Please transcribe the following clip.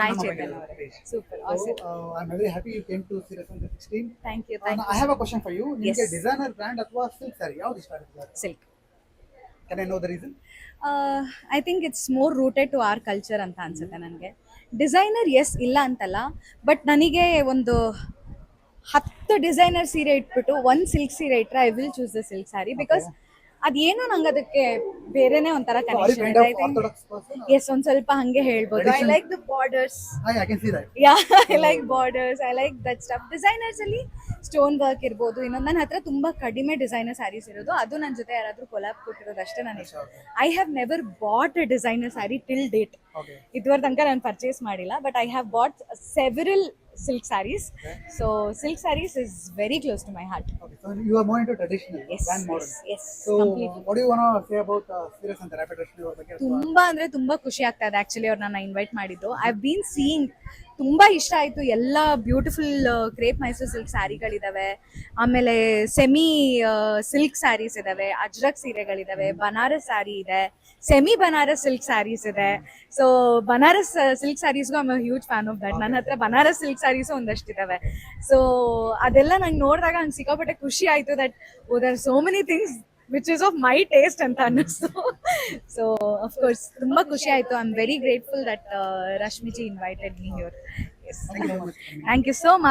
Hi Namaste. Chetan avare. Super. Awesome. I'm very happy you came to Serious Under 16. Thank you. Now Thank you I so have a much. question for you. Yes. ನಿಮಗೆ designer brand ಅಥವಾ silk sari ಯಾವ್ದು ಇಷ್ಟ ಆಗುತ್ತೆ? Silk. Can I know the reason? I think it's more rooted to our culture ಅಂತ ಅನ್ಸುತ್ತೆ ನನಗೆ. Designer S ಇಲ್ಲ ಅಂತಲ್ಲ, ಬಟ್ ನನಗೆ ಒಂದು 10 ಡಿಸೈನರ್ ಸೀರೆ ಇಟ್ಬಿಟ್ಟು ಒಂದು ಸಿಲ್ಕ್ ಸೀರೆ ಇಟ್ಟರೆ I will choose the silk sari Okay. Because ಅದೇನೋ ನಂಗೆ ಅದಕ್ಕೆ ಬೇರೆನೇ ಒಂಥರ So are you connection kind ಇದೆ. of I think orthodox person? Yes ಒಂದು ಸ್ವಲ್ಪ ಹಂಗೆ ಹೇಳ್ಬೋದು. I Tradition? Like the borders. I can see that. Yeah, I So, like borders. I like that stuff. Designers ಅಲ್ಲಿ ಸ್ಟೋನ್ ವರ್ಕ್ ಇರ್ಬೋದು. ಇನ್ನೊಂದು ನನ್ನ ಹತ್ರ ತುಂಬಾ ಕಡಿಮೆ ಡಿಸೈನರ್ ಸ್ಯಾರೀಸ್ ಇರೋದು. ಅದು ನನ್ನ ಜೊತೆ ಯಾರಾದ್ರೂ ಕೊಲಾಬ್ ಕೊಟ್ಟಿರೋದು ಅಷ್ಟೇ ನನಗೆ ಇಷ್ಟ. I have never bought a designer sari till date. okay. ಇದುವರೆಗೆ ತನಕ ನಾನು ಪರ್ಚೇಸ್ ಮಾಡಿಲ್ಲ, but I have bought several silk saris. Okay. So silk saris is very close to my heart. Okay. So you are more into traditional Yes, than modern. yes, yes, So completely. what do you want to say about Serious Under Rapid Rush ಅವ್ರ ಬಗ್ಗೆ? ತುಂಬಾ ಅಂದ್ರೆ ತುಂಬಾ ಖುಷಿ ಆಗ್ತಾ ಇದೆ actually ಅವ್ರು ನನ್ನ ಇನ್ವೈಟ್ ಮಾಡಿದ್ದು. ಐ ಬೀನ್ ಸೀಯಿಂಗ್, ತುಂಬಾ ಇಷ್ಟ ಆಯ್ತು. ಎಲ್ಲ ಬ್ಯೂಟಿಫುಲ್ ಕ್ರೇಪ್ ಮೈಸೂರು ಸಿಲ್ಕ್ ಸ್ಯಾರಿಗಳಿದಾವೆ, ಆಮೇಲೆ ಸೆಮಿ ಸಿಲ್ಕ್ ಸ್ಯಾರೀಸ್ ಇದಾವೆ, ಅಜ್ರಕ್ ಸೀರೆಗಳಿದಾವೆ, ಬನಾರಸ್ ಸ್ಯಾರಿ ಇದೆ, ಸೆಮಿ ಬನಾರಸ್ ಸಿಲ್ಕ್ ಸ್ಯಾರೀಸ್ ಇದೆ. ಸೊ ಬನಾರಸ್ ಸಿಲ್ಕ್ ಸ್ಯಾರೀಸ್ಗೂ I am huge fan of that. ನನ್ನ ಹತ್ರ ಬನಾರಸ್ ಸಿಲ್ಕ್ ಸ್ಯಾರೀಸು ಒಂದಷ್ಟಿದಾವೆ. ಸೊ ಅದೆಲ್ಲ ನಂಗೆ ನೋಡಿದಾಗ ನಂಗೆ ಸಿಕ್ಕಾಪಟ್ಟೆ ಖುಷಿ ಆಯ್ತು that other so many things which is of my taste ಅಂತ ಅನ್ನಿಸ್ತು. ಸೊ ಅಫ್ಕೋರ್ಸ್ ತುಂಬಾ ಖುಷಿ ಆಯ್ತು. I am very grateful that Rashmiji invited me here. Yes, Thank you so much. Thank you so much.